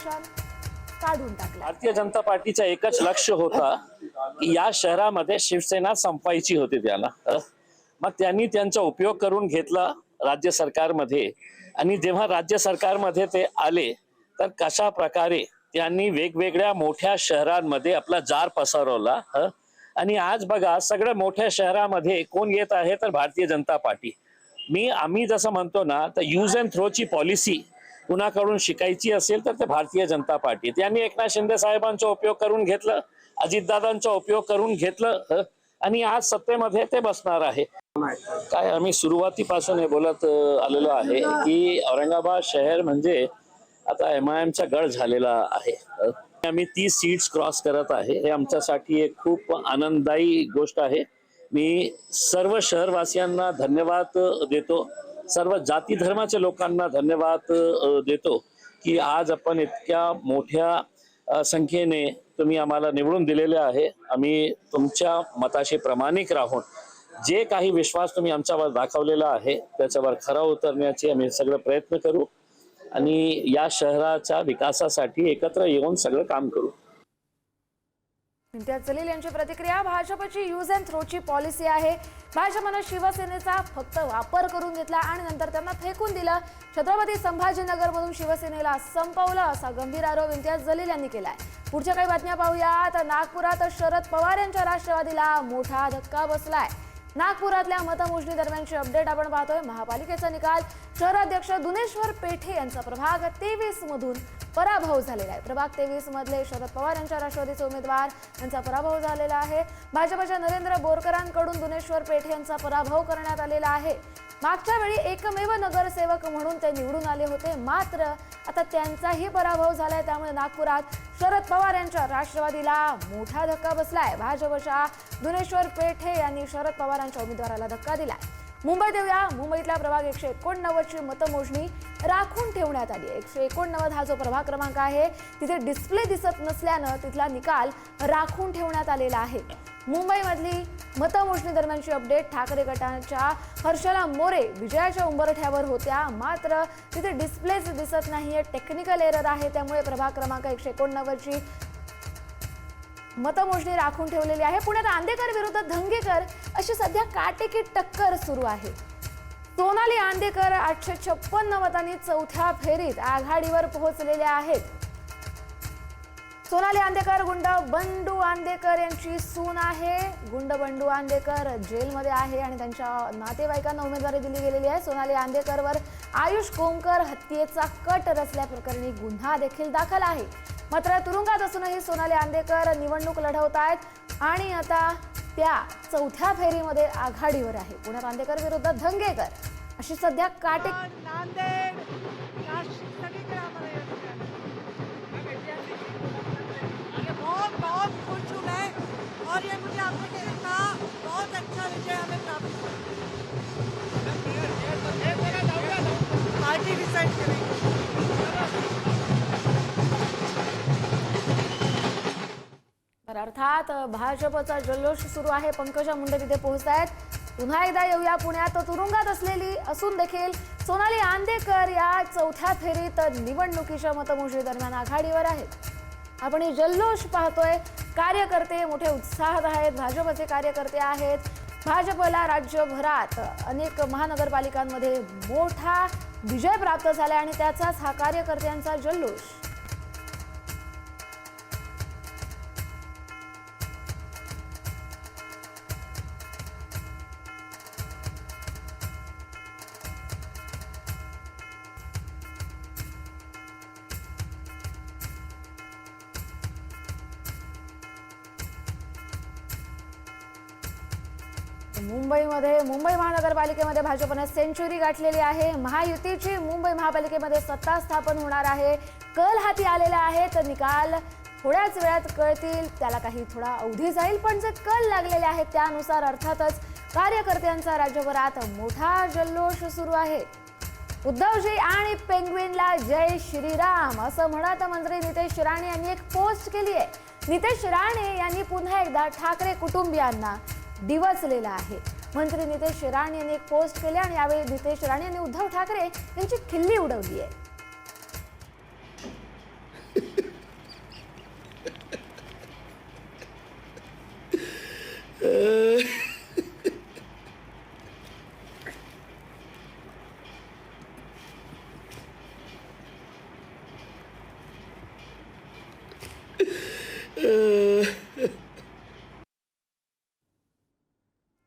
निशाण काढून टाकला। भारतीय जनता पार्टीचं एकच लक्ष होता की या शहरामध्ये शिवसेना संपवायची होती त्याला। मग त्यांनी त्यांचा उपयोग करून घेतला राज्य सरकारमध्ये, आणि जेव्हा राज्य सरकारमध्ये ते आले तर कशा प्रकारे त्यांनी वेगवेगळ्या मोठ्या शहरांमध्ये आपला जार पसरवला। आणि आज बघा सगळ्या मोठ्या शहरामध्ये कोण येत आहे तर भारतीय जनता पार्टी। आम्ही जसं म्हणतो ना, तर यूज अँड थ्रोची पॉलिसी कुणाकडून शिकायची असेल तर ते भारतीय जनता पार्टी। त्यांनी एकनाथ शिंदे साहेबांचा उपयोग करून घेतलं, अजितदादांचा उपयोग करून घेतलं, आणि आज सत्तेमध्ये ते बसणार आहे। काय आम्ही सुरुवातीपासून हे बोलत आलेलो आहे की औरंगाबाद शहर म्हणजे आता MIMचा गड झालेला आहे। आम्ही 30 सीट्स क्रॉस करत आहे, हे आमच्यासाठी एक खूप आनंददायी गोष्ट आहे। मी सर्व शहरवासियांना धन्यवाद देतो, सर्व जाती धर्माच्या लोकांना धन्यवाद देतो की आज आपण इतक्या मोठ्या संख्येने तुम्ही आम्हाला निवडून दिलेले आहे। आम्ही तुमच्या मताशी प्रामाणिक राहून जे काही विश्वास तुम्ही आमच्यावर दाखवलेला आहे त्याच्यावर खरा उतरण्याचे आम्ही सगळे प्रयत्न करू, आणि या शहराच्या विकासासाठी एकत्र येऊन सगळं काम करू। इम्तियाज जलील यांची प्रतिक्रिया। भाजपची यूज अँड थ्रोची पॉलिसी आहे। भाजपने शिवसेनेचा फक्त वापर करून घेतला आणि नंतर त्यांना फेकून दिलं। छत्रपती संभाजीनगरमधून शिवसेनेला संपवलं, असा गंभीर आरोप इम्तियाज जलील यांनी केलाय। पुढच्या काही बातम्या पाहूयात। नागपुरात शरद पवार यांच्या राष्ट्रवादीला मोठा धक्का बसलाय। नागपुरातल्या मतमोजणी दरम्यानची अपडेट आपण पाहतोय। महापालिकेचा निकाल, शहराध्यक्ष दुनेश्वर पेठे यांचा प्रभाग 23 मधून पराभव झालेला आहे। प्रभाग 23 मधले शरद पवार यांच्या राष्ट्रवादीचे उमेदवार यांचा पराभव झालेला आहे। भाजपच्या नरेंद्र बोरकरांकडून दुनेश्वर पेठे यांचा पराभव करण्यात आलेला आहे। मागच्या वेळी एकमेव नगरसेवक म्हणून ते निवडून आले होते, मात्र आता त्यांचाही पराभव झालाय। त्यामुळे नागपुरात शरद पवार यांच्या राष्ट्रवादीला मोठा धक्का बसलाय। भाजपच्या दुनेश्वर पेठे यांनी शरद पवारांच्या उमेदवाराला धक्का दिलाय। मुंबईत येऊया। मुंबईतला प्रभाग 189 ची मतमोजणी राखून ठेवण्यात आली आहे। 189 हा जो प्रभाग क्रमांक आहे तिथे डिस्प्ले दिसत नसल्यानं तिथला निकाल राखून ठेवण्यात आलेला आहे। मुंबईमधली मतमोजणी दरम्यानची अपडेट, ठाकरे गटाच्या हर्षला मोरे विजयाच्या उंबरठ्यावर होत्या, मात्र तिथे डिस्प्लेच दिसत नाहीये, टेक्निकल एरर आहे। त्यामुळे प्रभाग क्रमांक 189 ची मतमोजणी राखून ठेवलेली आहे। पुण्यात आंदेकर विरुद्ध धंगेकर अशी सध्या काटेकी टक्कर सुरू आहे। सोनाली आंदेकर 856 मतांनी चौथ्या फेरीत आघाडीवर पोहोचलेल्या आहेत। सोनाली आंदेकर गुंड बंडू आंदेकर यांची सून आहे। गुंड बंडू आंदेकर जेलमध्ये आहे आणि त्यांच्या नातेवाईकांना उमेदवारी दिली गेलेली आहे। सोनाली आंदेकरवर आयुष कोमकर हत्येचा कट रचल्याप्रकरणी गुन्हा देखील दाखल आहे। मात्र तुरुंगात असूनही सोनाली आंदेकर निवडणूक लढवत आहेत आणि आता त्या चौथ्या फेरीमध्ये आघाडीवर आहे। पुण्यात आंदेकर विरुद्ध धंगेकर अशी सध्या बहुत खुश हूँ मैं, और ये मुझे आपने देखा बहुत अच्छा विजय हमें प्राप्त हुआ। पार्टी डिसाइड करेगी। तर अर्थात भाजपचा जल्लोष सुरू आहे। पंकजा मुंडे तिथे पोहोचतायत। पुन्हा एकदा येऊया पुण्यात। तुरुंगात असलेली असून देखील सोनाली आंदेकर या चौथ्या फेरीत निवडणुकीच्या मतमोजणी दरम्यान आघाडीवर आहेत। आपण ही जल्लोष पाहतोय। कार्यकर्ते मोठे उत्साहात आहेत। भाजपचे कार्यकर्ते आहेत। भाजपला राज्यभरात अनेक महानगरपालिकांमध्ये मोठा विजय प्राप्त झाला आणि त्याचाच हा कार्यकर्त्यांचा जल्लोष। मुंबई महानगरपालिकेमध्ये भाजपने सेंचुरी गाठलेली आहे। महायुतीची मुंबई महापालिकेमध्ये सत्ता स्थापन होणार आहे। कल हाती आलेला आहे, तर निकाल थोड्याच वेळात कळतील। त्याला काही थोडा अवधी जाईल, पण जे कल लागलेले आहेत त्यानुसार अर्थातच कार्यकर्त्यांचा राज्यभरात मोठा जल्लोष सुरू आहे। उद्धवजी आणि पेंग्विनला जय श्रीराम असं म्हणत मंत्री नितेश राणे यांनी एक पोस्ट केली आहे। नितेश राणे यांनी पुन्हा एकदा ठाकरे कुटुंबियांना डिवचलेला आहे। मंत्री नितेश राणे यांनी एक पोस्ट केली आणि यावेळी नितेश राणे यांनी उद्धव ठाकरे यांची खिल्ली उडवली आहे।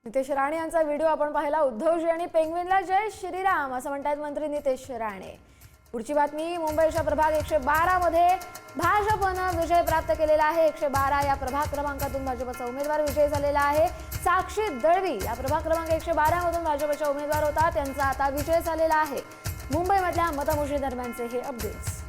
नितेश राणे यांचा व्हिडिओ आपण पाहिला. उद्धवजी आणि पेंग्विनला जय श्रीराम असं म्हणतात मंत्री नितेश राणे. पुढची बातमी, मुंबईच्या प्रभाग 112 मध्ये भाजपनं विजय प्राप्त केलेला आहे. 112 या प्रभाग क्रमांकातून भाजपचा उमेदवार विजयी झालेला आहे. साक्षी दळवी या प्रभाग क्रमांक 112 मधून भाजपच्या उमेदवार होता, त्यांचा आता विजय झालेला आहे. मुंबईमधल्या मतमोजणी दरम्यानचे हे अपडेट्स.